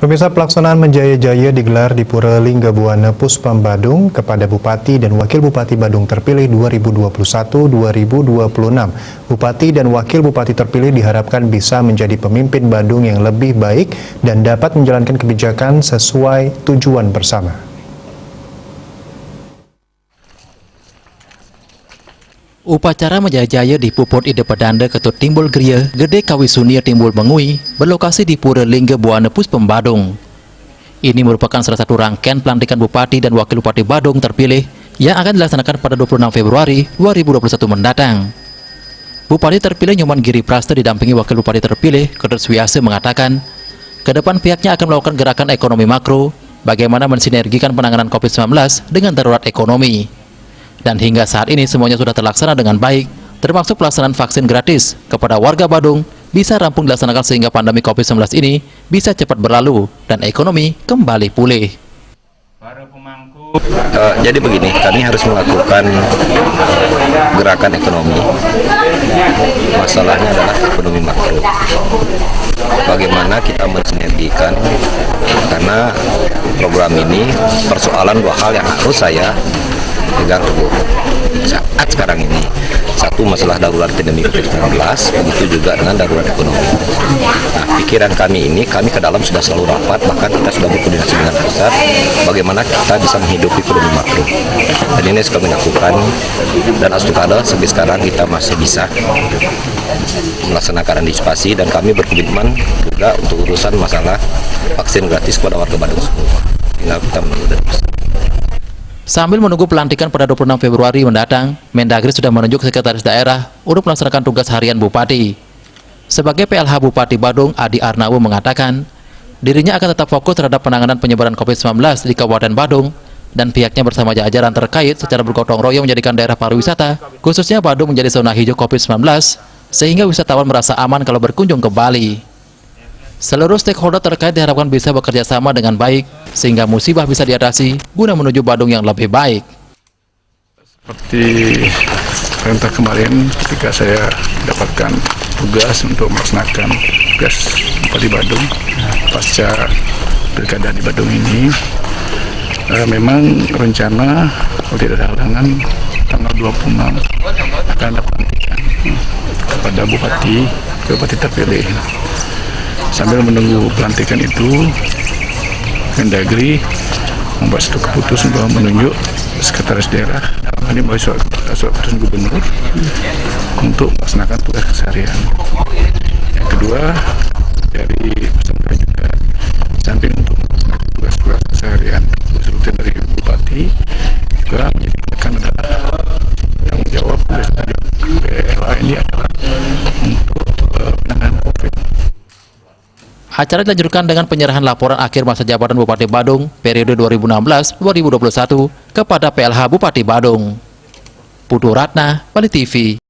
Pemirsa, pelaksanaan Menjaya-Jaya digelar di Pura Linggabuana Puspam Badung kepada Bupati dan Wakil Bupati Badung terpilih 2021-2026. Bupati dan Wakil Bupati terpilih diharapkan bisa menjadi pemimpin Badung yang lebih baik dan dapat menjalankan kebijakan sesuai tujuan bersama. Upacara Menjaya-Jaya di Puput Ide Pedanda Ketut Timbul Gria Gede Kawisunia Timbul Mengui berlokasi di Pura Linggabuana Puspam Badung. Ini merupakan salah satu rangkaian pelantikan Bupati dan Wakil Bupati Badung terpilih yang akan dilaksanakan pada 26 Februari 2021 mendatang. Bupati terpilih Nyoman Giri Prasta didampingi Wakil Bupati terpilih Ketut Swiase mengatakan, ke depan pihaknya akan melakukan gerakan ekonomi makro, bagaimana mensinergikan penanganan COVID-19 dengan darurat ekonomi. Dan hingga saat ini semuanya sudah terlaksana dengan baik, termasuk pelaksanaan vaksin gratis kepada warga Badung bisa rampung dilaksanakan sehingga pandemi COVID-19 ini bisa cepat berlalu dan ekonomi kembali pulih. Jadi begini, kami harus melakukan gerakan ekonomi. Masalahnya adalah ekonomi makro. Bagaimana kita mensinergikan, karena program ini persoalan dua hal yang harus saya pegang teguh saat sekarang ini. Satu, masalah darurat pandemi COVID-19, begitu juga dengan darurat ekonomi. Nah, pikiran kami ini, kami ke dalam sudah selalu rapat, bahkan kita sudah berkoordinasi dengan pusat, bagaimana kita bisa menghidupi ekonomi makro. Dan ini kami lakukan, dan astukada sampai sekarang kita masih bisa melaksanakan antisipasi, dan kami berkomitmen juga untuk urusan masalah vaksin gratis kepada warga Badung semua. Tinggal kita menunggu dari pusat. Sambil menunggu pelantikan pada 26 Februari mendatang, Mendagri sudah menunjuk sekretaris daerah untuk melaksanakan tugas harian Bupati. Sebagai PLH Bupati Badung, Adi Arnawu mengatakan, dirinya akan tetap fokus terhadap penanganan penyebaran COVID-19 di Kabupaten Badung, dan pihaknya bersama jajaran terkait secara bergotong royong menjadikan daerah pariwisata, khususnya Badung menjadi zona hijau COVID-19, sehingga wisatawan merasa aman kalau berkunjung ke Bali. Seluruh stakeholder terkait diharapkan bisa bekerja sama dengan baik, sehingga musibah bisa diatasi guna menuju Badung yang lebih baik. Seperti perintah kemarin ketika saya mendapatkan tugas untuk melaksanakan tugas Bupati Badung pasca pilkada di Badung ini, memang rencana kalau tidak ada halangan tanggal 26 akan ada pelantikan kepada Bupati terpilih. Sambil menunggu pelantikan itu, Mendagri membuat satu keputusan bahwa menunjuk sekretaris daerah, dalam hal ini melalui surat keputusan gubernur untuk melaksanakan tugas keseharian. Yang kedua, dari peserta juga samping untuk melaksanakan tugas keseharian seperti dari Bupati, juga menjadikan adalah tanggung jawab dari PLH ini adalah untuk penanganan COVID. Acara dilanjutkan dengan penyerahan laporan akhir masa jabatan Bupati Badung periode 2016-2021 kepada PLH Bupati Badung. Putu Ratna, Bali TV.